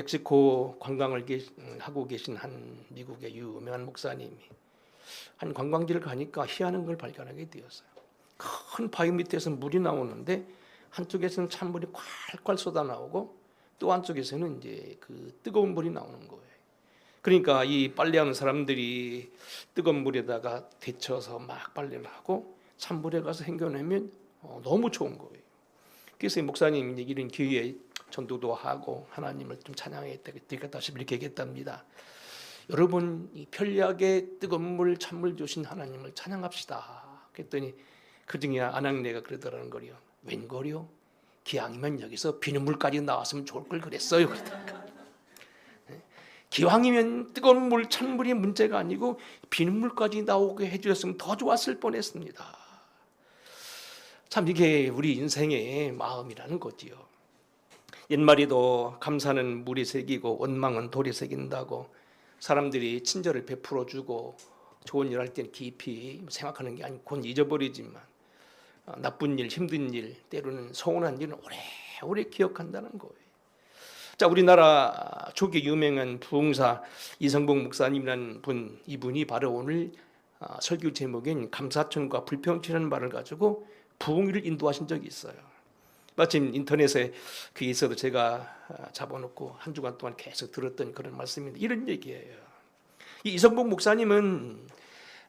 멕시코 관광을 하고 계신 한 미국의 유명한 목사님이 한 관광지를 가니까 희한한 걸 발견하게 되었어요. 큰 바위 밑에서 물이 나오는데 한쪽에서는 찬물이 콸콸 쏟아 나오고 또 한쪽에서는 이제 그 뜨거운 물이 나오는 거예요. 그러니까 이 빨래하는 사람들이 뜨거운 물에다가 데쳐서 막 빨래를 하고 찬물에 가서 헹궈내면 너무 좋은 거예요. 그래서 이 목사님이 이런 기회에 전도도 하고 하나님을 좀 찬양했다시피 이렇게 얘기했답니다. 여러분, 이 편리하게 뜨거운 물 찬물 주신 하나님을 찬양합시다. 그랬더니 그중에 아낙네가 그러더라는 거요. 웬걸요? 기왕이면 여기서 비눗물까지 나왔으면 좋을 걸 그랬어요. 기왕이면 뜨거운 물 찬물이 문제가 아니고 비눗물까지 나오게 해주셨으면 더 좋았을 뻔했습니다. 참 이게 우리 인생의 마음이라는 거지요. 옛말에도 감사는 물이 새기고 원망은 돌이 새긴다고 사람들이 친절을 베풀어주고 좋은 일 할 때는 깊이 생각하는 게 아니고 곧 잊어버리지만 나쁜 일, 힘든 일, 때로는 서운한 일은 오래오래 기억한다는 거예요. 자, 우리나라 초기 유명한 부흥사 이성복 목사님이라는 분, 이분이 바로 오늘 설교 제목인 감사천과 불평치라는 말을 가지고 부흥회를 인도하신 적이 있어요. 마침 인터넷에 그게 있어도 제가 잡아놓고 한 주간 동안 계속 들었던 그런 말씀인데 이런 얘기예요. 이 이성복 목사님은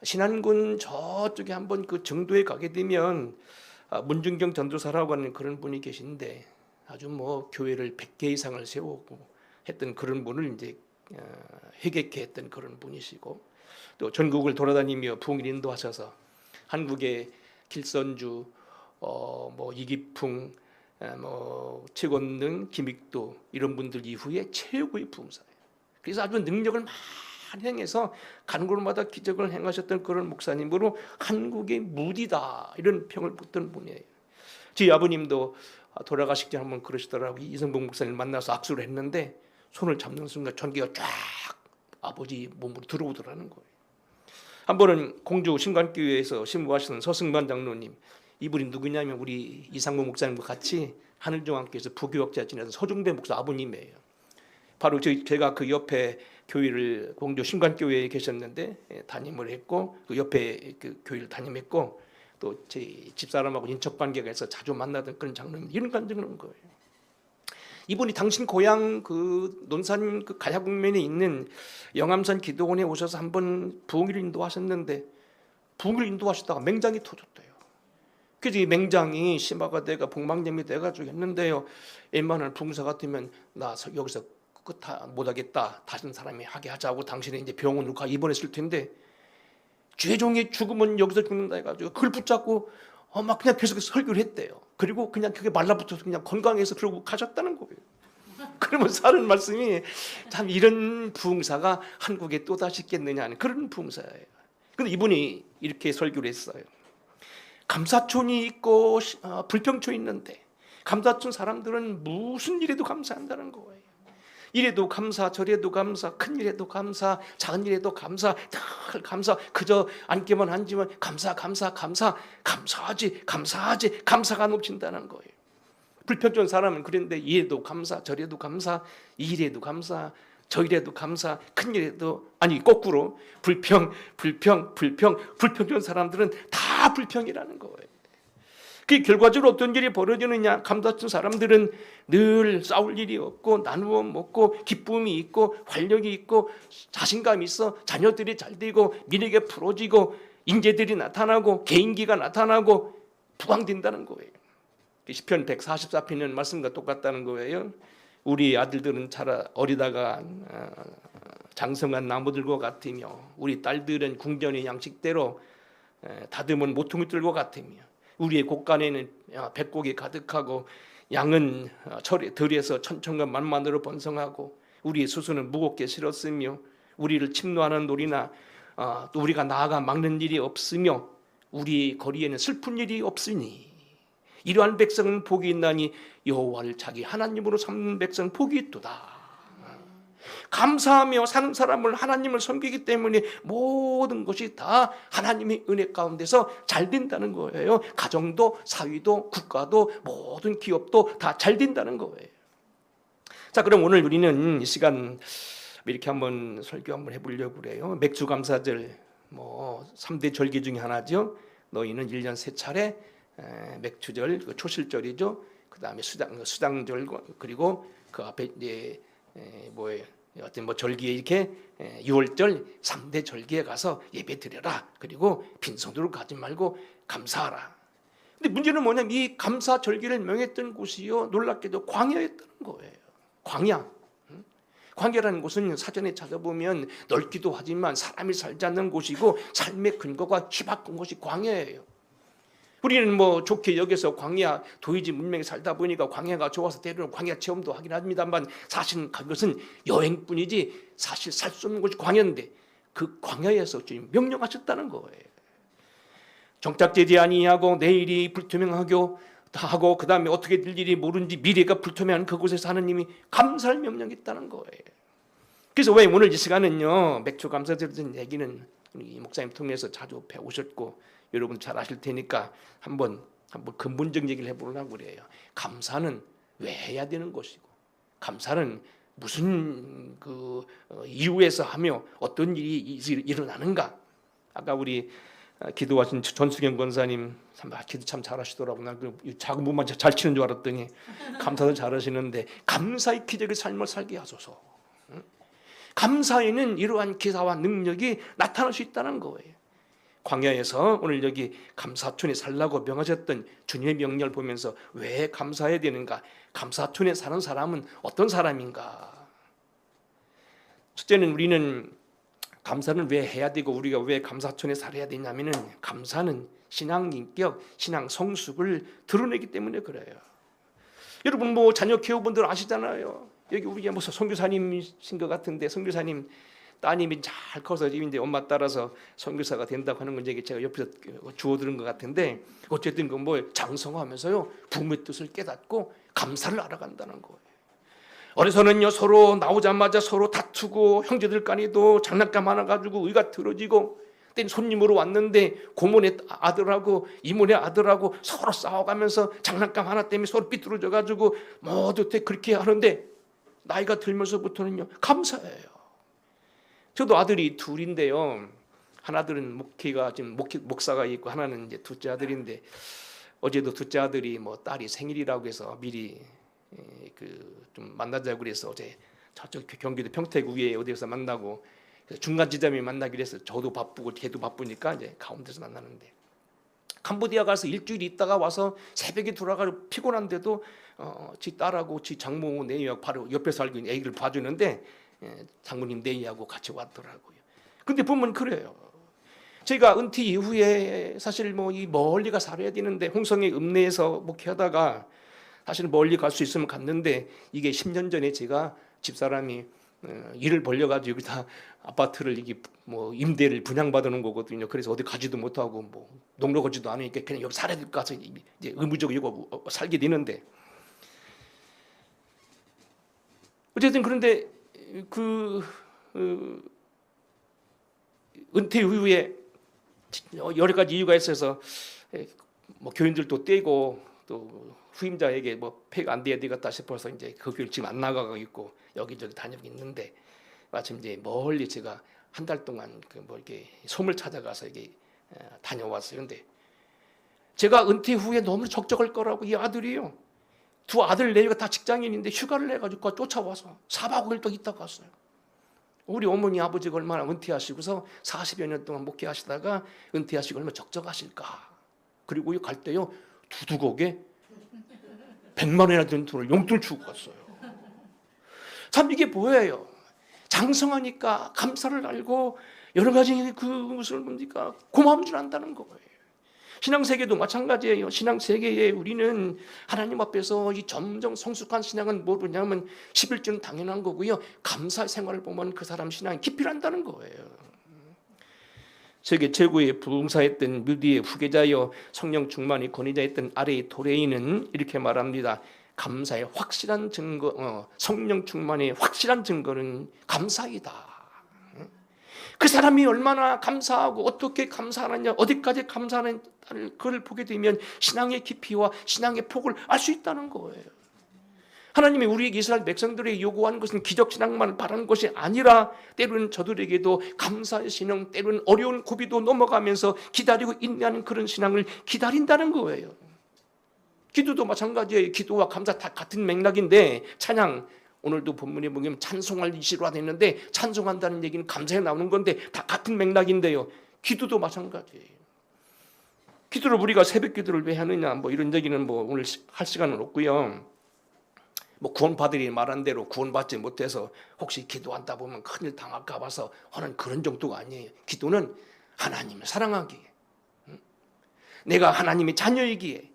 신안군 저쪽에 한번 그 정도에 가게 되면 문중경 전도사라고 하는 그런 분이 계신데 아주 뭐 교회를 100개 이상을 세우고 했던 그런 분을 이제 회개케 했던 그런 분이시고 또 전국을 돌아다니며 부흥을 인도하셔서 한국의 길선주, 뭐 이기풍, 뭐 최권능, 김익도 이런 분들 이후에 최고의 부흥사예요. 그래서 아주 능력을 많이 행해서 가는 곳마다 기적을 행하셨던 그런 목사님으로 한국의 무디다 이런 평을 받던 분이에요. 저희 아버님도 돌아가시기 전에 한번 그러시더라고요. 이성복 목사님을 만나서 악수를 했는데 손을 잡는 순간 전기가 쫙 아버지 몸으로 들어오더라는 거예요. 한 번은 공주 신관교회에서 신부하시는 서승만 장로님, 이분이 누구냐면 우리 이상복 목사님과 같이 하늘중앙교회에서 부교역자 지내던 서중배 목사 아버님이에요. 바로 제가 그 옆에 교회를 공주 신관교회에 계셨는데 담임을 했고 그 옆에 그 교회를 담임했고 또 제 집사람하고 인척 관계가 있어 자주 만나던 그런 장로님 이런 감정을 거예요. 이분이 당신 고향 그 논산 그 가야국면에 있는 영암산 기도원에 오셔서 한번 부흥회를 인도하셨는데 부흥회를 인도하시다가 맹장이 터졌대요. 그래서 이 맹장이 심화가 돼가 복막염이 돼가지고 했는데요. 웬만한 부흥사 같으면 나 여기서 끝 못하겠다. 다른 사람이 하게 하자고 당신이 이제 병원으로 가 입원했을 텐데 죄종의 죽으면 여기서 죽는다 해가지고 그걸 붙잡고 막 그냥 계속해서 설교를 했대요. 그리고 그냥 그게 말라붙어서 그냥 건강해서 그러고 가셨다는 거예요. 그러면서 하는 말씀이 참 이런 부흥사가 한국에 또다시 있겠느냐 하는 그런 부흥사예요. 그런데 이분이 이렇게 설교를 했어요. 감사촌이 있고 불평촌이 있는데 감사촌 사람들은 무슨 일에도 감사한다는 거예요. 이래도 감사, 저래도 감사, 큰 일에도 감사, 작은 일에도 감사, 늘 감사. 그저 앉기만 하지만 감사하지, 감사가 넘친다는 거예요. 불평촌 사람은 그런데 이래도 감사, 저래도 감사, 이래도 감사, 저이래도 감사, 큰 일에도 아니 거꾸로 불평촌 사람들은 다 불평이라는 거예요. 그 결과적으로 어떤 일이 벌어지느냐? 감사촌 사람들은 늘 싸울 일이 없고 나누어 먹고 기쁨이 있고 활력이 있고 자신감이 있어 자녀들이 잘 되고 미래가 풀어지고 인재들이 나타나고 개인기가 나타나고 부강된다는 거예요. 시편 144편의 말씀과 똑같다는 거예요. 우리 아들들은 어리다가 장성한 나무들과 같으며 우리 딸들은 궁전의 양식대로 다듬은 모퉁이들과 같으며 우리의 곳간에는 백곡이 가득하고 양은 들에서 천천과 만만으로 번성하고 우리의 수수는 무겁게 실었으며 우리를 침노하는 놀이나 또 우리가 나아가 막는 일이 없으며 우리 거리에는 슬픈 일이 없으니 이러한 백성은 복이 있나니 여호와를 자기 하나님으로 삼는 백성은 복이 있도다. 감사하며 사는 사람을 하나님을 섬기기 때문에 모든 것이 다 하나님의 은혜 가운데서 잘 된다는 거예요. 가정도 사위도 국가도 모든 기업도 다 잘 된다는 거예요. 자, 그럼 오늘 우리는 이 시간 이렇게 한번 설교 한번 해보려고 그래요. 맥주감사절 3대 절기 중에 하나죠. 너희는 1년 3차례 맥주절, 초실절이죠. 그 다음에 수당절, 그리고 그 앞에 이제 뭐예요? 어떤 절기에 이렇게 6월절 3대 절기에 가서 예배 드려라. 그리고 빈손으로 가지 말고 감사하라. 근데 문제는 뭐냐면 이 감사 절기를 명했던 곳이요, 놀랍게도 광야였다는 거예요. 광야. 광야라는 곳은 사전에 찾아보면 넓기도 하지만 사람이 살지 않는 곳이고 삶의 근거가 희박한 곳이 광야예요. 우리는 좋게 여기서 광야 도이지 문명에 살다 보니까 광야가 좋아서 때로는 광야 체험도 하긴 합니다만 사실은 그것은 여행뿐이지 사실 살 수 없는 곳이 광야인데 그 광야에서 주님 명령하셨다는 거예요. 정착되지 아니하고 내일이 불투명하고 하고 그 다음에 어떻게 될 일이 모르는지 미래가 불투명한 그곳에서 하느님이 감사를 명령했다는 거예요. 그래서 왜 오늘 이 시간은요, 맥주 감사드리는 얘기는 우리 목사님 통해서 자주 배우셨고 여러분 잘 아실 테니까 한번 근본적 얘기를 해보려고 그래요. 감사는 왜 해야 되는 것이고 감사는 무슨 이유에서 하며 어떤 일이 일어나는가. 아까 우리 기도하신 전수경 권사님 기도 참 잘하시더라고요. 난 작은 부분만 잘 치는 줄 알았더니 감사도 잘하시는데 감사의 기적의 삶을 살게 하소서. 감사에는 이러한 기사와 능력이 나타날 수 있다는 거예요. 광야에서 오늘 여기 감사촌에 살라고 명하셨던 주님의 명령을 보면서 왜 감사해야 되는가? 감사촌에 사는 사람은 어떤 사람인가? 첫째는 우리는 감사는 왜 해야 되고 우리가 왜 감사촌에 살아야 되냐면은 감사는 신앙 인격, 신앙 성숙을 드러내기 때문에 그래요. 여러분 자녀 키워분들 아시잖아요. 여기 우리가 선교사님이신 것 같은데 선교사님 따님이 잘 커서 이제 엄마 따라서 선교사가 된다고 하는 건 제가 옆에서 주워 들은 것 같은데 어쨌든 장성하면서요 부모의 뜻을 깨닫고 감사를 알아간다는 거예요. 어려서는요 서로 나오자마자 서로 다투고 형제들 간에도 장난감 하나 가지고 의가 틀어지고 때 손님으로 왔는데 고모네 아들하고 이모네 아들하고 서로 싸워가면서 장난감 하나 때문에 서로 삐뚤어져 가지고 모두 그렇게 하는데 나이가 들면서부터는요 감사해요. 저도 아들이 둘인데요. 하나들은 목사가 있고 하나는 이제 둘째 아들인데 어제도 둘째 아들이 딸이 생일이라고 해서 미리 좀 만나자고 그래서 어제 저쪽 경기도 평택 위에 어디에서 만나고 중간 지점에 만나기로 해서 저도 바쁘고 걔도 바쁘니까 이제 가운데서 만나는데 캄보디아 가서 일주일 있다가 와서 새벽에 돌아가고 피곤한데도 지 딸하고 지 장모 내이하고 바로 옆에 살고 있는 애기를 봐주는데 장모님 내이하고 같이 왔더라고요. 근데 보면 그래요. 제가 은퇴 이후에 사실 이 멀리가 살아야 되는데 홍성의 읍내에서 목회하다가 사실 멀리 갈 수 있으면 갔는데 이게 10년 전에 제가 집사람이 일을 벌려가지고 여기다 아파트를 이게 임대를 분양받아 놓은 거거든요. 그래서 어디 가지도 못하고 농로 가지도 않으니까 그냥 여기 살아야 될 것 같아서 이제 의무적으로 이거 살게 되는데 어쨌든 그런데 은퇴 이후에 여러 가지 이유가 있어서 교인들도 떼고 또 후임자에게 폐가 안 돼야 되겠다 싶어서 이제 그 교회를 지금 안 나가고 있고 여기저기 다니고 있는데 마침 이제 멀리 제가 한 달 동안 이렇게 소물 찾아가서 이게 다녀왔어요. 근데 제가 은퇴 후에 너무 적적할 거라고 이 아들이요. 두 아들 내외가 다 직장인인데 휴가를 내가지고 쫓아와서 4박 5일 또 있다 갔어요. 우리 어머니 아버지가 얼마나 은퇴하시고서 40여 년 동안 목회하시다가 은퇴하시고 얼마나 적적하실까. 그리고 갈 때요 두둑하게 100만 원이나 되는 돈을 용돈을 주고 갔어요. 참 이게 뭐예요? 장성하니까 감사를 알고 여러 가지 무슨 뭡니까 고마운 줄 안다는 거예요. 신앙세계도 마찬가지예요. 신앙세계에 우리는 하나님 앞에서 이 점점 성숙한 신앙은 뭐냐면 11조는 당연한 거고요. 감사 생활을 보면 그 사람 신앙이 깊이란다는 거예요. 세계 최고의 부흥사였던 뮤디의 후계자여 성령 충만의 권위자였던 아레이 도레이는 이렇게 말합니다. 감사의 확실한 증거, 성령 충만의 확실한 증거는 감사이다. 그 사람이 얼마나 감사하고 어떻게 감사하느냐, 어디까지 감사하느냐, 그걸 보게 되면 신앙의 깊이와 신앙의 폭을 알 수 있다는 거예요. 하나님이 우리에게 이스라엘 백성들에게 요구하는 것은 기적신앙만을 바라는 것이 아니라 때로는 저들에게도 감사의 신앙, 때로는 어려운 고비도 넘어가면서 기다리고 인내하는 그런 신앙을 기다린다는 거예요. 기도도 마찬가지예요. 기도와 감사 다 같은 맥락인데, 찬양, 오늘도 본문에 보면 찬송할 이시로가 됐는데 찬송한다는 얘기는 감사에 나오는 건데 다 같은 맥락인데요. 기도도 마찬가지예요. 기도를 우리가 새벽 기도를 왜 하느냐, 뭐 이런 얘기는 뭐 오늘 할 시간은 없고요. 뭐 구원받으리 말한 대로 구원받지 못해서 혹시 기도한다 보면 큰일 당할까 봐서 하는 그런 정도가 아니에요. 기도는 하나님을 사랑하기에, 내가 하나님의 자녀이기에,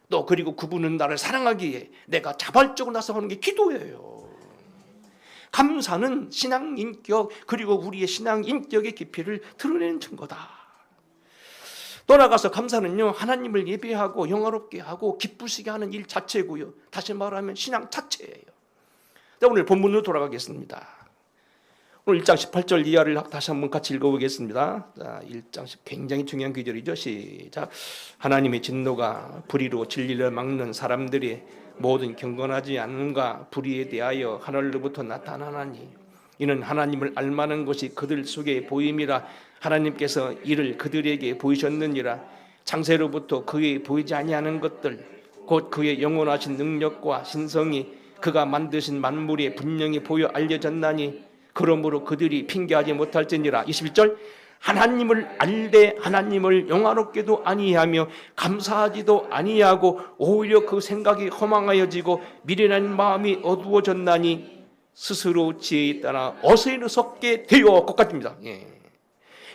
또 그리고 그분은 나를 사랑하기에 내가 자발적으로 나서 하는 게 기도예요. 감사는 신앙 인격, 그리고 우리의 신앙 인격의 깊이를 드러내는 증거다. 떠나가서 감사는요, 하나님을 예배하고 영화롭게 하고 기쁘시게 하는 일 자체고요. 다시 말하면 신앙 자체예요. 자, 오늘 본문으로 돌아가겠습니다. 오늘 1장 18절 이하를 다시 한번 같이 읽어보겠습니다. 자, 1장 10 굉장히 중요한 구절이죠. 시작. 하나님의 진노가 불의로 진리를 막는 사람들이 모든 경건하지 않음과 불의에 대하여 하늘로부터 나타나나니 이는 하나님을 알만한 것이 그들 속에 보임이라. 하나님께서 이를 그들에게 보이셨느니라. 창세로부터 그에 보이지 아니하는 것들 곧 그의 영원하신 능력과 신성이 그가 만드신 만물에 분명히 보여 알려졌나니 그러므로 그들이 핑계하지 못할지니라. 21절. 하나님을 알되 하나님을 영화롭게도 아니하며 감사하지도 아니하고 오히려 그 생각이 허망하여지고 미련한 마음이 어두워졌나니 스스로 지혜에 따라 어세로 섞게 되어 것같습니다. 예.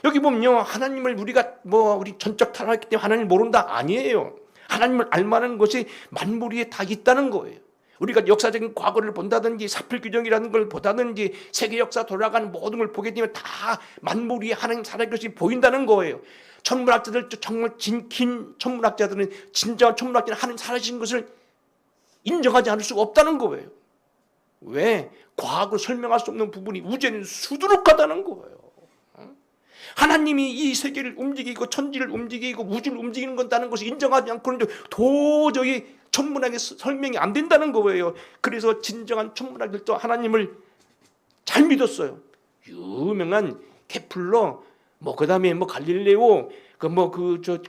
여기 보면요, 하나님을 우리가 우리 전적 타락했기 때문에 하나님을 모른다 아니에요. 하나님을 알만한 것이 만물 위에 다 있다는 거예요. 우리가 역사적인 과거를 본다든지 사필규정이라는 걸 보다든지 세계 역사 돌아가는 모든 걸 보게 되면 다 만물 위에 하나님 살아계신 것이 보인다는 거예요. 천문학자들, 정말 긴 천문학자들은, 진정한 천문학자는 하나님 살아계신 것을 인정하지 않을 수가 없다는 거예요. 왜? 과학으로 설명할 수 없는 부분이 우주에는 수두룩하다는 거예요. 하나님이 이 세계를 움직이고 천지를 움직이고 우주를 움직이는 건다는 것을 인정하지 않고는 도저히 천문학의 설명이 안 된다는 거예요. 그래서 진정한 천문학들도 하나님을 잘 믿었어요. 유명한 케플러, 그다음에 갈릴레오,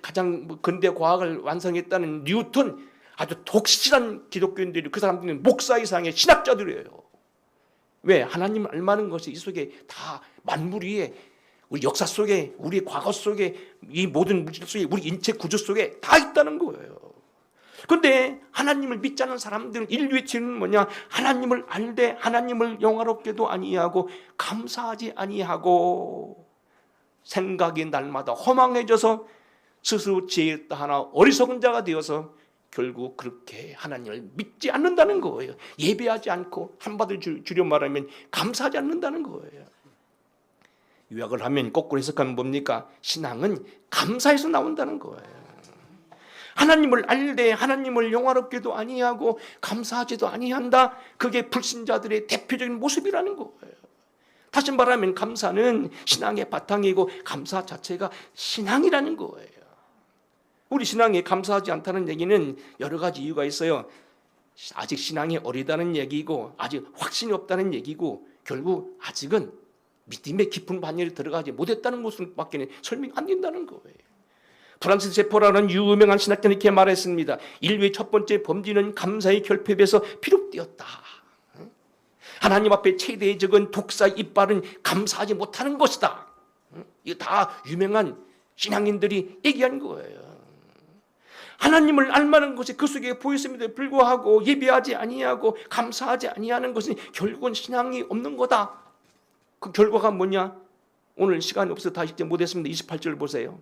가장 근대 과학을 완성했다는 뉴턴, 아주 독실한 기독교인들이, 그 사람들은 목사 이상의 신학자들이에요. 왜? 하나님을 알만한 것이 이 속에 다 만물 위에, 우리 역사 속에, 우리 과거 속에, 이 모든 물질 속에, 우리 인체 구조 속에 다 있다는 거예요. 그런데 하나님을 믿지 않는 사람들은 인류의 죄는 뭐냐? 하나님을 알되 하나님을 영화롭게도 아니하고 감사하지 아니하고 생각이 날마다 허망해져서 스스로 지혜 하나 어리석은 자가 되어서 결국 그렇게 하나님을 믿지 않는다는 거예요. 예배하지 않고 한마디로 줄여 말하면 감사하지 않는다는 거예요. 요약을 하면 거꾸로 해석하면 뭡니까? 신앙은 감사에서 나온다는 거예요. 하나님을 알되 하나님을 영화롭게도 아니하고 감사하지도 아니한다. 그게 불신자들의 대표적인 모습이라는 거예요. 다시 말하면 감사는 신앙의 바탕이고 감사 자체가 신앙이라는 거예요. 우리 신앙에 감사하지 않다는 얘기는 여러 가지 이유가 있어요. 아직 신앙이 어리다는 얘기고 아직 확신이 없다는 얘기고 결국 아직은 믿음의 깊은 반열에 들어가지 못했다는 것밖에 설명이 안 된다는 거예요. 프란시스 세포라는 유명한 신학자는 이렇게 말했습니다. 인류의 첫 번째 범죄는 감사의 결핍에서 비롯되었다. 하나님 앞에 최대의 적은 독사의 이빨은 감사하지 못하는 것이다. 이거 다 유명한 신앙인들이 얘기한 거예요. 하나님을 알만한 것이 그 속에 보였음에도 불구하고 예배하지 아니하고 감사하지 아니하는 것은 결국은 신앙이 없는 거다. 그 결과가 뭐냐? 오늘 시간이 없어서 다 읽지 못했습니다. 28절 보세요.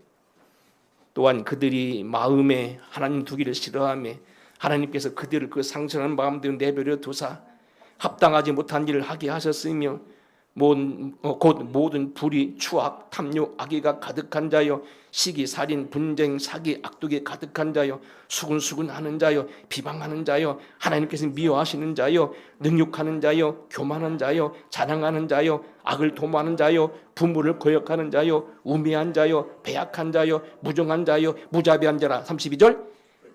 또한 그들이 마음에 하나님 두기를 싫어하며 하나님께서 그들을 그 상처난 마음대로 내버려 두사 합당하지 못한 일을 하게 하셨으며 곧 모든 불의, 추악, 탐욕, 악의가 가득한 자여 시기, 살인, 분쟁, 사기, 악독이 가득한 자여 수군수군하는 자여 비방하는 자여 하나님께서 미워하시는 자여 능욕하는 자여 교만한 자여 자랑하는 자여 악을 도모하는 자여 부모를 거역하는 자여 우매한 자여 배약한 자여 무정한 자여 무자비한 자라. 32절.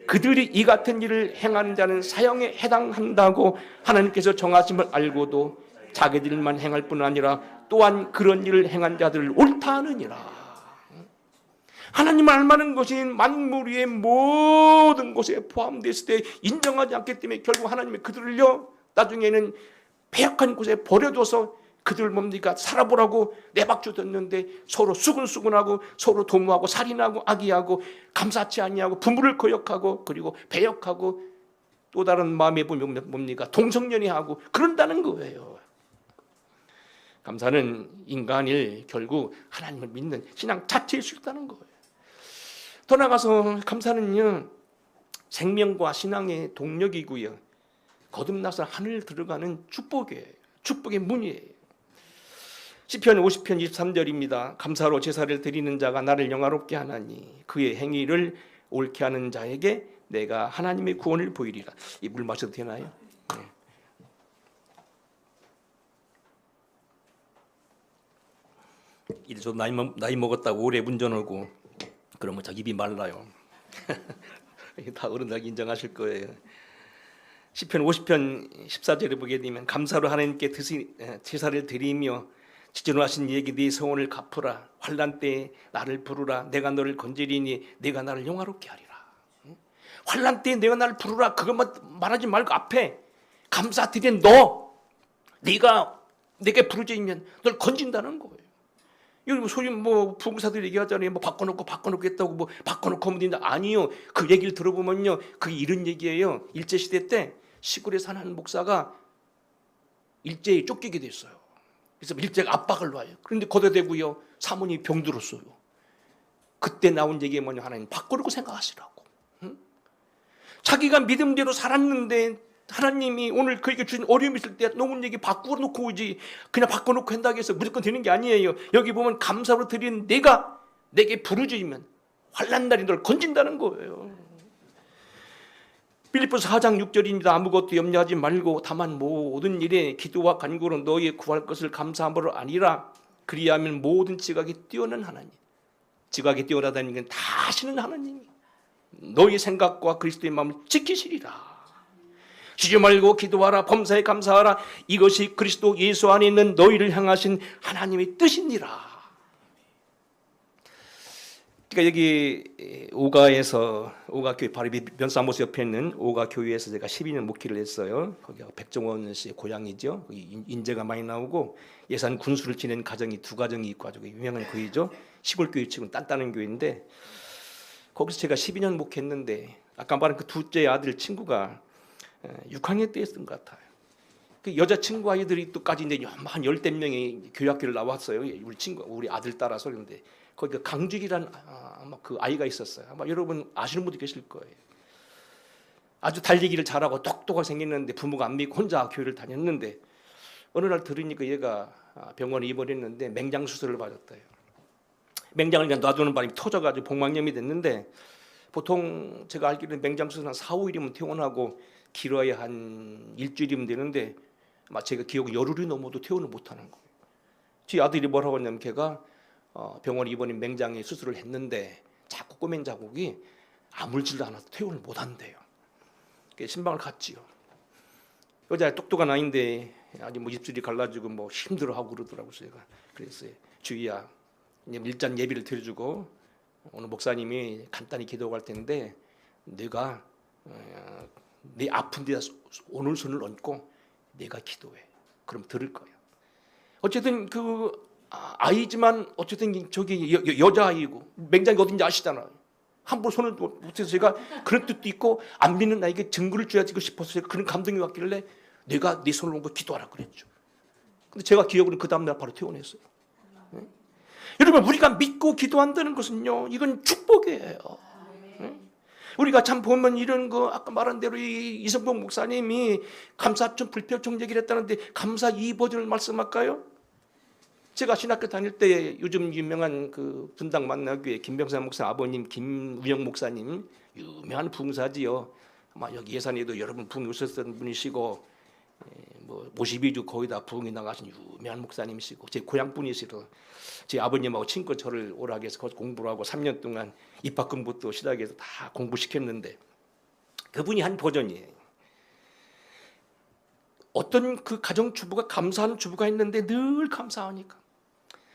그들이 이 같은 일을 행하는 자는 사형에 해당한다고 하나님께서 정하심을 알고도 자기들만 행할 뿐 아니라 또한 그런 일을 행한 자들을 옳다 하느니라. 하나님 알만한 것이 만물 위의 모든 곳에 포함됐을 때 인정하지 않기 때문에 결국 하나님이 그들을요 나중에는 배역한 곳에 버려둬서 그들 뭡니까 살아보라고 내박주 뒀는데 서로 수근수근하고 서로 도모하고 살인하고 악의하고 감사치 아니하고 부모를 거역하고 그리고 배역하고 또 다른 마음에 보면 뭡니까 동성연애하고 그런다는 거예요. 감사는 인간일 결국 하나님을 믿는 신앙 자체일 수 있다는 거예요. 더 나아가서 감사는요 생명과 신앙의 동력이고요 거듭나서 하늘 들어가는 축복이에요. 축복의 문이에요. 시편 50편 23절입니다. 감사로 제사를 드리는 자가 나를 영화롭게 하나니 그의 행위를 옳게 하는 자에게 내가 하나님의 구원을 보이리라. 이 물 마셔도 되나요? 네. 이제 나이 먹었다고 오래 운전하고 그러면 저 입이 말라요. 다 어른들 인정하실 거예요. 시편 50편 14절에 보게 되면 감사로 하나님께 제사를 드리며 지존 하신 이에게 네 성원을 갚으라. 환난 때에 나를 부르라. 내가 너를 건지리니 내가 나를 영화롭게 하리라. 환난 때에 내가 나를 부르라. 그것만 말하지 말고 앞에 감사드린 네가 내게 부르짖으면 널 건진다는 거예요. 여기 소위 부흥사들 얘기하잖아요. 바꿔놓겠다고 바꿔놓고 하면 된다. 아니요. 그 얘기를 들어보면요. 그게 이런 얘기예요. 일제시대 때 시골에 사는 한 목사가 일제에 쫓기게 됐어요. 그래서 일제가 압박을 놔요. 그런데 거둬대고요. 사모님이 병들었어요. 그때 나온 얘기가 뭐냐 하나님 바꾸려고 생각하시라고. 응? 자기가 믿음대로 살았는데 하나님이 오늘 그에게 주신 어려움이 있을 때 놓은 얘기 바꿔놓고 오지 그냥 바꿔놓고 한다고 해서 무조건 되는 게 아니에요. 여기 보면 감사로 드린 내가 내게 부르짖으면 환난 날이 널 건진다는 거예요. 빌립보서 4장 6절입니다. 아무것도 염려하지 말고 다만 모든 일에 기도와 간구로 너희의 구할 것을 감사함으로 아니라 그리하면 모든 지각이 뛰어난 하나님. 지각이 뛰어나다는 건 다 아시는 하나님이 너희 생각과 그리스도의 마음을 지키시리라. 쉬지 말고 기도하라. 범사에 감사하라. 이것이 그리스도 예수 안에 있는 너희를 향하신 하나님의 뜻이니라. 그러니까 여기 오가교회 바로 면사무소 옆에 있는 오가교회에서 제가 12년 목회를 했어요. 거기가 백종원 씨의 고향이죠. 인재가 많이 나오고 예산 군수를 지낸 가정이 두 가정이 있고 아주 유명한 교회죠. 시골 교회 치고는 단단한 교회인데 거기서 제가 12년 목회했는데 아까 말한 그 둘째 아들 친구가 6학년 때였던 것 같아요. 그 여자친구 아이들이 또까지 이제 한 열댓 명이 교회학교를 나왔어요. 우리 아들 따라서. 그런데 거기 그 강직이라는 아마 그 아이가 있었어요. 아마 여러분 아시는 분도 계실 거예요. 아주 달리기를 잘하고 똑똑하게 생겼는데 부모가 안 믿고 혼자 교회를 다녔는데 어느 날 들으니까 얘가 병원에 입원했는데 맹장 수술을 받았대요. 맹장을 그냥 놔두는 바람에 터져가지고 복막염이 됐는데 보통 제가 알기로는 맹장 수술은 한 4, 5일이면 퇴원하고 길어야 한 일주일이면 되는데 제가 기억이 열흘이 넘어도 퇴원을 못하는 거예요. 제 아들이 뭐라고 했냐면 걔가 병원에 입원인 맹장에 수술을 했는데 자꾸 꼬맹 자국이 아물지도 않아서 퇴원을 못한대요. 신방을 갔지요. 여자 똑똑한 아이인데 아주 입술이 갈라지고 힘들어하고 그러더라고요. 제가 그랬어요. 주희야, 일단 예비를 드려주고 오늘 목사님이 간단히 기도할 텐데 네가 내 아픈 데다 오늘 손을 얹고 내가 기도해. 그럼 들을 거야. 어쨌든 그 아이지만 어쨌든 저기 여자아이고 맹장이 어딘지 아시잖아요. 함부로 손을 못해서 제가 그런 뜻도 있고 안 믿는 나에게 증거를 줘야 싶어서 제가 그런 감동이 왔길래 내가 네 손을 얹고 기도하라 그랬죠. 근데 제가 기억으로는 그 다음날 바로 퇴원했어요. 네? 여러분 우리가 믿고 기도한다는 것은요 이건 축복이에요. 네? 우리가 참 보면 이런 거 아까 말한 대로 이성봉 목사님이 감사천 불평청 얘기를 했다는데 감사 2버전을 말씀할까요? 제가 신학교 다닐 때 요즘 유명한 그 분당 만나교회 김병삼 목사 아버님 김우영 목사님 유명한 부흥사지요. 아마 여기 예산에도 여러분 부흥 오셨던 분이시고 52주 거의 다 부흥이 나가신 유명한 목사님이시고 제 고향 분이시로 제 아버님하고 친구 저를 오라게 해서 공부를 하고 3년 동안 입학 공부도 시작해서 다 공부시켰는데 그분이 한 버전이에요. 어떤 그 가정주부가 감사하는 주부가 있는데 늘 감사하니까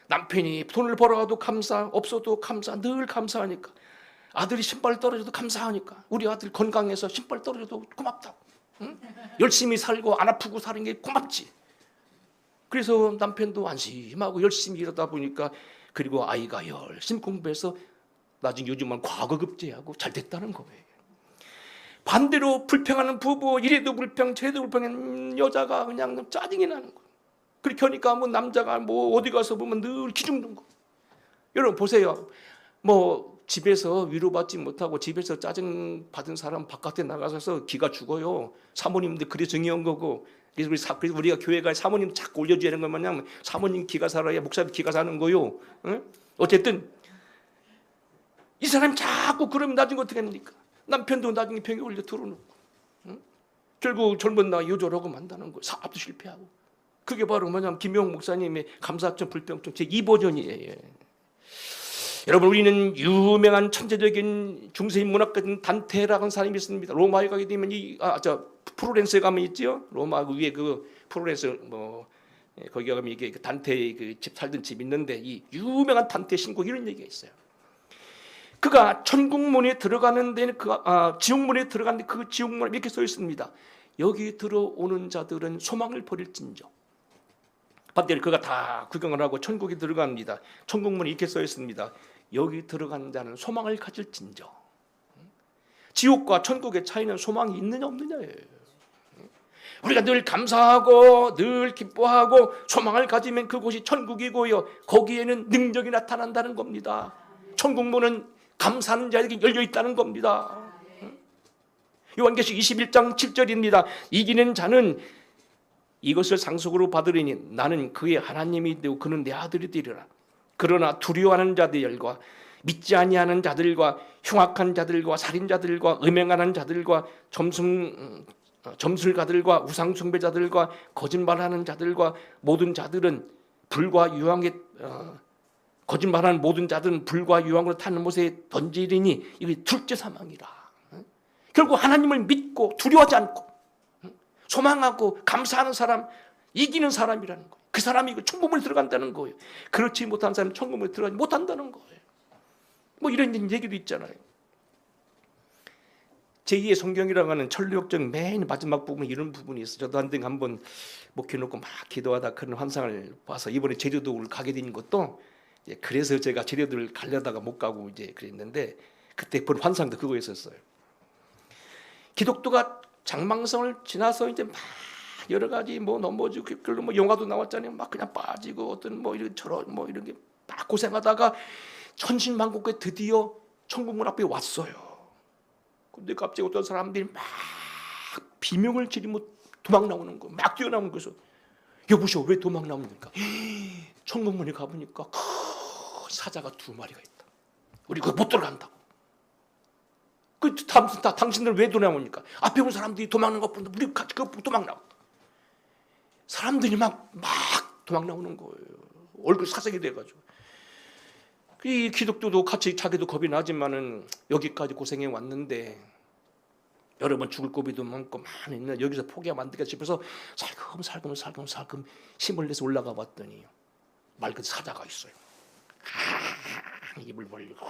남편이 돈을 벌어와도 감사, 없어도 감사, 늘 감사하니까 아들이 신발 떨어져도 감사하니까 우리 아들 건강해서 신발 떨어져도 고맙다. 응? 열심히 살고 안 아프고 사는 게 고맙지. 그래서 남편도 안심하고 열심히 일하다 보니까 그리고 아이가 열심히 공부해서 나중에 요즘은 과거급제하고 잘 됐다는 거예요. 반대로 불평하는 부부, 이래도 불평 저래도 불평한 여자가 그냥 짜증이 나는 거예요. 그렇게 하니까 뭐 남자가 뭐 어디 가서 보면 늘 기죽는 거. 여러분 보세요. 뭐 집에서 위로받지 못하고 집에서 짜증 받은 사람 바깥에 나가서 기가 죽어요. 사모님들 그래 정의한 거고. 그래서 우리가 교회가 사모님 자꾸 올려줘야 하는 것 마냥 사모님 기가 살아야 목사님 기가 사는 거요. 응? 어쨌든 이 사람이 자꾸 그러면 나중에 어떻게 합니까? 남편도 나중에 병에 올려 들어놓고, 응? 결국 젊은 나이 요절하고 만다는 거예요. 사업도 실패하고. 그게 바로 뭐냐면 김용 목사님의 감사증 불평증 제2버전이에요. 여러분 우리는 유명한 천재적인 중세인 문학가인 단테라는 사람이 있습니다. 로마에 가게 되면 프로렌스에 가면 있죠. 로마 그 위에 그 프로렌스 거기 가면 이게 단테 그 집 살던 집 있는데 이 유명한 단테 신곡 이런 얘기가 있어요. 그가 천국문에 들어가는 데는 지옥문에 들어가는데 그 지옥문에 이렇게 써 있습니다. 여기 들어오는 자들은 소망을 버릴진저. 반대로 그가 다 구경을 하고 천국에 들어갑니다. 천국문에 이렇게 써 있습니다. 여기 들어가는 자는 소망을 가질진저. 지옥과 천국의 차이는 소망이 있느냐 없느냐예요. 우리가 늘 감사하고 늘 기뻐하고 소망을 가지면 그곳이 천국이고요. 거기에는 능력이 나타난다는 겁니다. 천국문은 감사하는 자에게 열려 있다는 겁니다. 요한계시록 21장 7절입니다. 이기는 자는 이것을 상속으로 받으리니 나는 그의 하나님이 되고 그는 내 아들이 되리라. 그러나 두려워하는 자들과 믿지 아니하는 자들과 흉악한 자들과 살인자들과 음행하는 자들과 점술가들과 우상숭배자들과 거짓말하는 자들과 모든 자들은 불과 유황에 거짓말하는 모든 자들은 불과 유황으로 타는 못에 던지리니 이게 둘째 사망이라. 결국 하나님을 믿고 두려워하지 않고 소망하고 감사하는 사람, 이기는 사람이라는 거예요. 그 사람이 천국문에 들어간다는 거예요. 그렇지 못한 사람은 천국문에 들어가지 못한다는 거예요. 뭐 이런 얘기도 있잖아요. 제2의 성경이라고 하는 천류역정 맨 마지막 부분에 이런 부분이 있어요. 저도 한번 목해놓고 막 기도하다 그런 환상을 봐서 이번에 제주도를 가게 된 것도 그래서 제가 제주도를 가려다가 못 가고 이제 그랬는데 그때 본 환상도 그거였었어요. 기독교가 장망성을 지나서 이제 막 여러 가지 뭐 넘어지고 그걸로 뭐 영화도 나왔잖아요. 막 그냥 빠지고 어떤 뭐 이런 저런 뭐 이런 게 막 고생하다가 천신만고에 드디어 천국문 앞에 왔어요. 근데 갑자기 어떤 사람들이 막 비명을 지르며 도망 나오는 거, 막 뛰어나오는 거죠. 여보시오, 왜 도망 나옵니까? 천국문에 가보니까 큰 사자가 2마리가 있다. 우리 그거 못 들어간다고. 당신들 왜 도망나옵니까? 앞에 온 사람들이 도망나는 것보다 우리 같이 도망 나온다. 사람들이 막 도망 나오는 거예요. 얼굴 사색이 돼가지고. 이 기독교도 같이 자기도 겁이 나지만은 여기까지 고생해 왔는데 여러 번 죽을 고비도 많고 많이 여기서 포기하면 안 되겠다 싶어서 살금 힘을 내서 올라가 봤더니 말 그대로 사자가 있어요. 입을 벌리고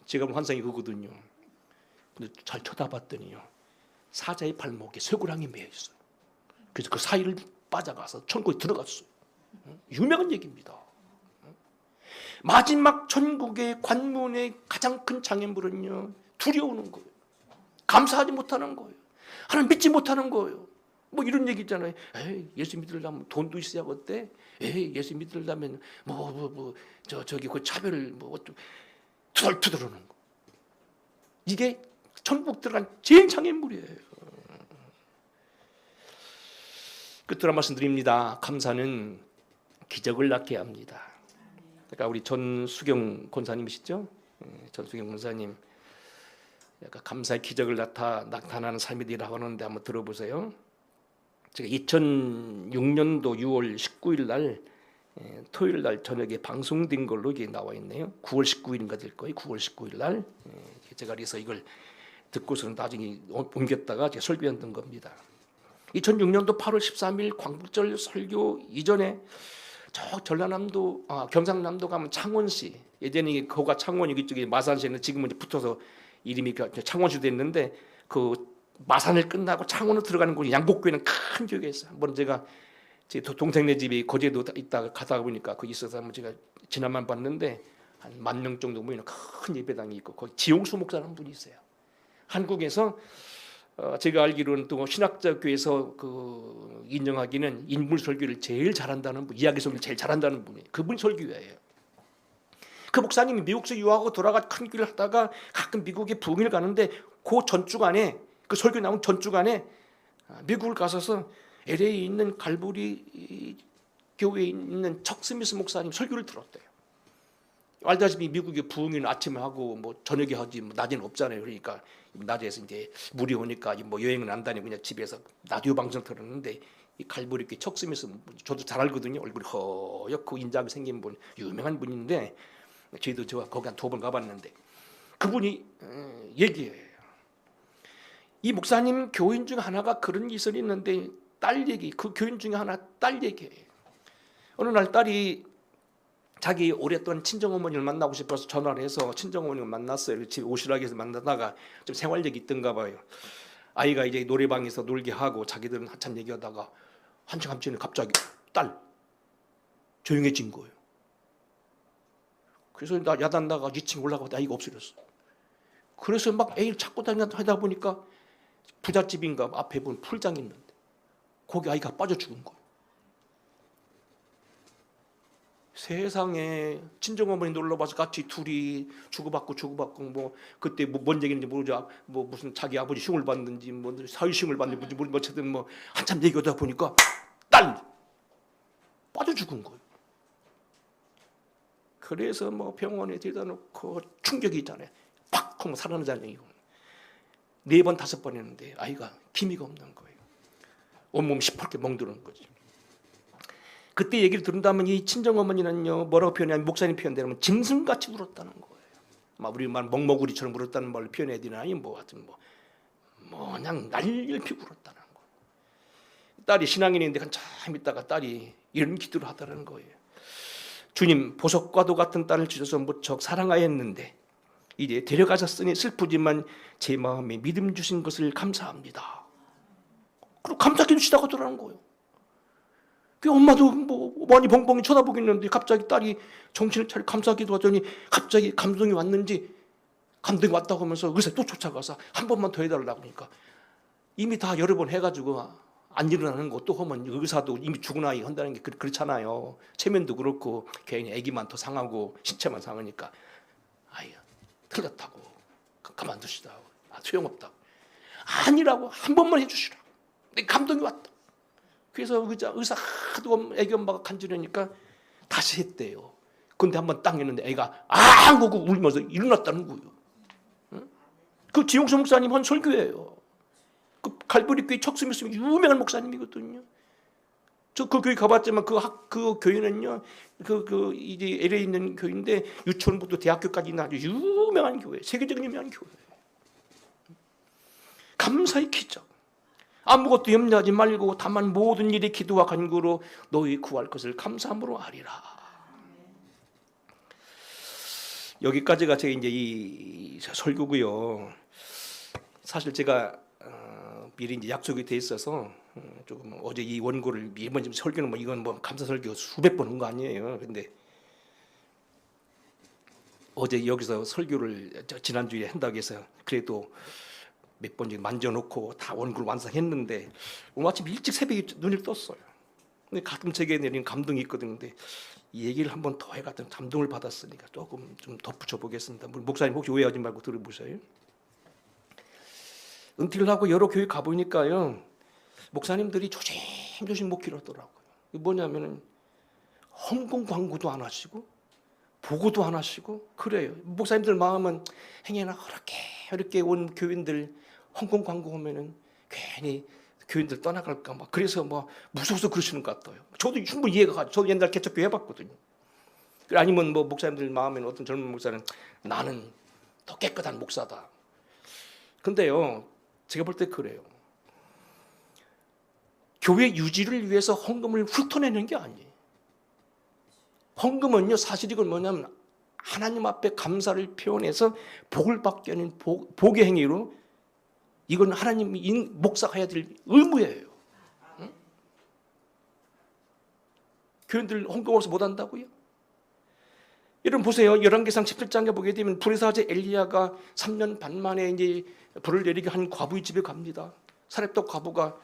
지금 환상이 그거거든요. 근데 잘 쳐다봤더니요, 사자의 발목에 쇠고랑이 매여 있어요. 그래서 그 사이를 빠져가서 천국에 들어갔어요. 유명한 얘기입니다. 마지막 천국의 관문의 가장 큰 장애물은요, 두려우는 거예요. 감사하지 못하는 거예요. 하나님 믿지 못하는 거예요. 뭐 이런 얘기 있잖아요. 에이, 예수 믿으려면 돈도 있어야겠대. 에이, 예수 믿으려면 저기 그 차별을 투덜투덜하는 거. 이게 천국 들어간 제일 장애물이에요. 끝으로 말씀드립니다. 감사는 기적을 낳게 합니다. 그러니까 우리 전수경 권사님이시죠? 전수경 권사님, 약간 감사의 기적을 나타나는 삶이 되라고 하는데 한번 들어보세요. 제가 2006년도 6월 19일 날 토요일 날 저녁에 방송된 걸로 이게 나와 있네요. 9월 19일인가 될 거예요. 9월 19일 날 제가 그래서 이걸 듣고서는 나중에 옮겼다가 제가 설교했던 겁니다. 2006년도 8월 13일 광복절 설교 이전에 저 전라남도 경상남도 가면 창원시, 예전에 거가 창원 여기 쪽에 마산시는 지금은 이제 붙어서 이름이 창원시 됐는데 그 마산을 끝나고 창원으로 들어가는 곳이 양곡교회는 큰 교회가 있어요. 한번 제가 제 동생네 집이 거제도 있다가 가다 보니까 거기 있어서 한번 제가 지난번 봤는데 한 10,000명 정도 모이는 큰 예배당이 있고 거기 지용수 목사라는 분이 있어요. 한국에서 제가 알기로는 또 신학자 교회에서 그 인정하기는 인물 설교를 제일 잘한다는 분, 이야기 설교를 제일 잘한다는 분이 그분이 설교예요. 그 목사님이 미국에서 유학하고 돌아가 큰 길을 하다가 가끔 미국에 부흥회를 가는데 그 전주간에 그 설교 나온 전주간에 미국을 가서서 LA에 있는 갈보리 교회에 있는 척 스미스 목사님 설교를 들었대요. 알다시피 미국의 부흥회는 아침에 하고 뭐 저녁에 하지 뭐 낮에는 없잖아요. 그러니까 낮에서 이제 물이 오니까 뭐 여행은 안 다니고 그냥 집에서 라디오 방송 들었는데 이 갈보리 교회 척 스미스 저도 잘 알거든요. 얼굴이 허옇고 인자하게 생긴 분, 유명한 분인데 저희도 저 거기 한 2번 가봤는데 그분이 얘기해요. 이 목사님 교인 중 하나가 그런 기설이 있는데 딸 얘기, 그 교인 중에 하나 딸 얘기예요. 어느 날 딸이 자기 오랫동안 친정어머니를 만나고 싶어서 전화를 해서 친정어머니를 만났어요. 집에 오시라고 해서 만나다가 좀 생활력이 있던가 봐요. 아이가 이제 노래방에서 놀게 하고 자기들은 한참 얘기하다가 한참 전에 갑자기 딸 조용해진 거예요. 그래서 나 야단 나가 2층 올라가고 아이가 없어졌어. 그래서 막 애를 찾고 다니다 보니까 부잣집인가 앞에 보면 풀장이 있는데 거기 아이가 빠져 죽은 거예요. 세상에 친정어머니 놀러와서 같이 둘이 주고받고 뭐 그때 뭔 얘기인지 모르죠. 뭐 무슨 자기 아버지 흉을 받는지 뭐 사회흉을 받는지 뭐 어쨌든 뭐 한참 얘기하다 보니까 딸 빠져 죽은 거예요. 그래서 뭐 병원에 데려다 놓고 충격이 있잖아요. 팍 하면 살아나자는 얘기고 4번 5번 했는데 아이가 기미가 없는 거예요. 온몸 시퍼렇게 멍드는 거지. 그때 얘기를 들은다면 이 친정어머니는요 뭐라고 표현하냐면 목사님 표현대로 짐승같이 울었다는 거예요. 막 우리 말 먹먹우리처럼 울었다는 말로 표현해야 되나 뭐 하여튼 뭐 그냥 난리를 피고 울었다는 거예요. 딸이 신앙인인데 한참 있다가 딸이 이런 기도를 하더라는 거예요. 주님 보석과도 같은 딸을 주셔서 무척 사랑하였는데 이제 데려가셨으니 슬프지만 제 마음에 믿음 주신 것을 감사합니다. 그리고 감사해 주시다고 하더라는 거예요. 그 엄마도 뭐 많이 벙벙이 쳐다보겠는데 갑자기 딸이 정신을 차리고 감사하기도 하더니 갑자기 감동이 왔는지 감동이 왔다고 하면서 의사에 또 쫓아가서 한 번만 더 해달라고 하니까 이미 다 여러 번 해가지고 안 일어나는 거 또 하면 의사도 이미 죽은 아이 한다는 게 그렇잖아요. 체면도 그렇고 괜히 애기만 더 상하고 신체만 상하니까 아이 틀렸다고 가만두시다고 소용없다고 아니라고 한 번만 해주시라고 내 감동이 왔다. 그래서 의사 하도 애기 엄마가 간절하니까 다시 했대요. 근데 한번 땅 했는데 애가 앙 하고 울면서 일어났다는 거예요. 응? 그 지용수 목사님 한 설교예요. 그 갈보리 교회 척스미스 유명한 목사님이거든요. 저 그 교회 가봤지만 그 교회는요 이제 LA에 있는 교회인데 유치원부터 대학교까지 있는 아주 유명한 교회, 세계적인 유명한 교회. 감사의 기적. 아무것도 염려하지 말고 다만 모든 일에 기도와 간구로 너희 구할 것을 감사함으로 하리라. 여기까지가 제 이제 이 설교고요. 사실 제가 미리 이제 약속이 돼 있어서 조금 어제 이 원고를 매번 좀 설교는 뭐 이건 뭐 감사 설교 수백 번 한 거 아니에요. 근데 어제 여기서 설교를 지난주에 한다고 해서 그래도 몇 번 만져놓고 다 원고를 완성했는데 오늘 아침 일찍 새벽에 눈을 떴어요. 근데 가끔 제게 내리는 감동이 있거든요. 근데 이 얘기를 한 번 더 해가지고 감동을 받았으니까 조금 좀 덧붙여 보겠습니다. 목사님 혹시 오해하지 말고 들어보세요. 은퇴를 하고 여러 교회 가보니까요 목사님들이 조심조심 목회를 하더라고요. 이게 뭐냐면은 헌금 광고도 안 하시고 보고도 안 하시고 그래요. 목사님들 마음은 행여나 이렇게 온 교인들 헌금 광고 오면은 괜히 교인들 떠나갈까 막 그래서 뭐 무서워서 그러시는 것 같아요. 저도 충분히 이해가 가죠. 저도 옛날 개척교회 해봤거든요. 아니면 뭐 목사님들 마음에는 어떤 젊은 목사는 나는 더 깨끗한 목사다. 근데요, 제가 볼 때 그래요. 교회 유지를 위해서 헌금을 훑어내는 게 아니에요. 헌금은요, 사실 이건 뭐냐면 하나님 앞에 감사를 표현해서 복을 받게 하는 복의 행위로, 이건 하나님이 목사가 해야 될 의무예요. 응? 교인들 헌금 없이 못 한다고요? 여러분 보세요. 열왕기상 17장에 보게 되면 불의 사제 엘리야가 3년 반 만에 이제 불을 내리게 한 과부의 집에 갑니다. 사렙떡 과부가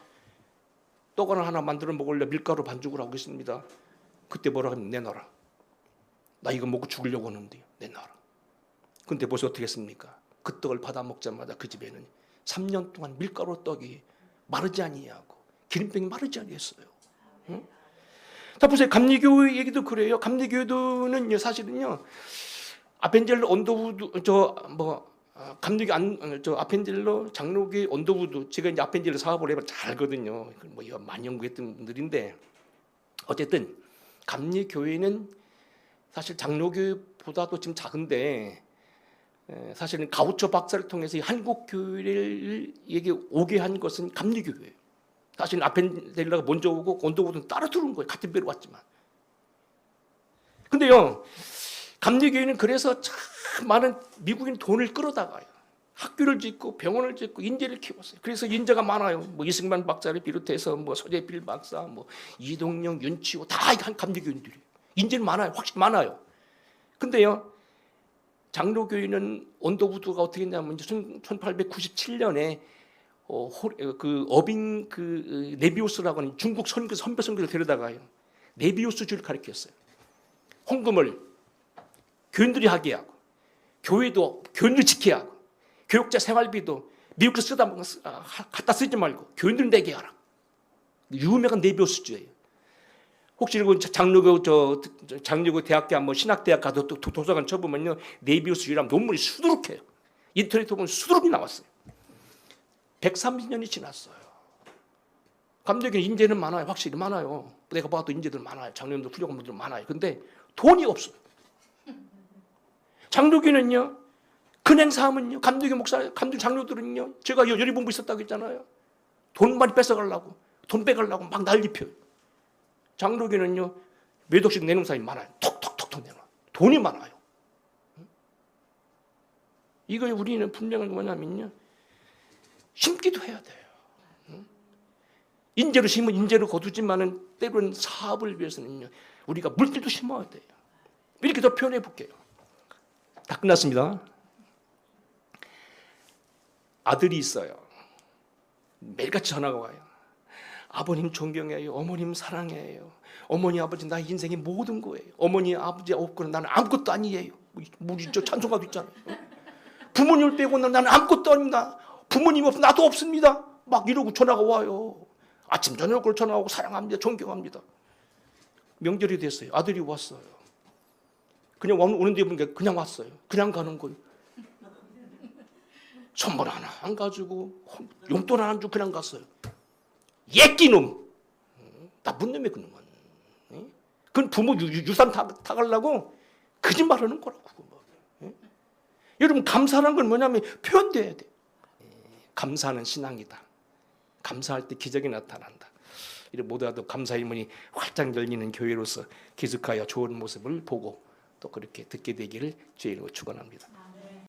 떡 하나 만들어 먹으려 밀가루 반죽을 하고 있습니다. 그때 뭐라 하면 내놔라. 나 이거 먹고 죽으려고 하는데 내놔라. 근데 보세요 어떻게 했습니까? 그 떡을 받아 먹자마자 그 집에는 3년 동안 밀가루 떡이 마르지 아니하고 기름병이 마르지 아니했어요. 응? 자 보세요. 감리교 얘기도 그래요. 감리교도는요 사실은요 아펜젤러 언더우드 감리교 아펜젤러 장로교 언더우드, 제가 이제 아펜젤러 사업을 해봐 잘 알거든요. 뭐 이거 많이 연구했던 분들인데 어쨌든 감리교회는 사실 장로교보다도 지금 작은데 사실은 가우초 박사를 통해서 한국 교회를 오게 한 것은 감리교회예요. 사실 아펜젤러가 먼저 오고 언더우드는 따라 들어온 거예요. 같은 배로 왔지만. 근데요, 감리교회는 그래서 참 많은 미국인 돈을 끌어다가요. 학교를 짓고 병원을 짓고 인재를 키웠어요. 그래서 인재가 많아요. 뭐 이승만 박사를 비롯해서 뭐 소재필 박사, 뭐 이동영, 윤치호 다 한 감리교인들이에요. 인재는 많아요. 확실히 많아요. 근데요, 장로교회는 언더우드가 어떻게 했냐면 1897년에 어빙 네비우스라고 하는 중국 선배 선교를 데려다가요. 네비우스주를 가르쳤어요. 헌금을 교인들이 하게 하고, 교회도 교인들 지켜야 하고, 교육자 생활비도 미국에서 갖다 쓰지 말고 교인들 내게 하라. 유명한 네비우스주예요. 혹시 장로교 대학교 한번 신학대학 가도 도서관 쳐보면요 네비우스주라는 논문이 수두룩해요. 인터넷에 보면 수두룩이 나왔어요. 130년이 지났어요. 감리교는 인재는 많아요. 확실히 많아요. 내가 봐도 인재들 많아요. 장로님들 훌륭한 분들 많아요. 근데 돈이 없어요. 장로교는요, 근행 사함은요, 감리교 목사, 감리교 장로들은요, 제가 여리본부 있었다고 했잖아요. 돈 많이 뺏어가려고, 돈 빼가려고 막 난리 펴요. 장로교는요, 몇 억씩 내는 사람이 많아요. 톡톡톡톡 내놔. 돈이 많아요. 이거 우리는 분명한 게 뭐냐면요, 심기도 해야 돼요. 인재로 심으면 인재로 거두지만은 때로는 사업을 위해서는요, 우리가 물질도 심어야 돼요. 이렇게 더 표현해 볼게요. 다 끝났습니다. 아들이 있어요. 매일같이 전화가 와요. 아버님 존경해요. 어머님 사랑해요. 어머니 아버지 나 인생의 모든 거예요. 어머니 아버지 없고는 나는 아무것도 아니에요. 우리 저 찬송가도 있잖아요. 부모님을 빼고는 나는 아무것도 아닙니다. 부모님 없으면 나도 없습니다. 막 이러고 전화가 와요. 아침 저녁으로 전화하고 사랑합니다. 존경합니다. 명절이 됐어요. 아들이 왔어요. 그냥 오는데 보니까 그냥 왔어요. 그냥 가는 거예요. 선물 하나 안 가지고 용돈 하나 안 주고 그냥 갔어요. 예끼놈. 나쁜 놈이 그놈은. 그건 부모 유산 타가려고 거짓말하는 거라고. 여러분 감사라는 건 뭐냐면 표현돼야 돼. 감사는 신앙이다. 감사할 때 기적이 나타난다. 이런 모두가 감사의 문이 활짝 열리는 교회로서 계속하여 좋은 모습을 보고 또 그렇게 듣게 되기를 주의 이름으로 축원합니다.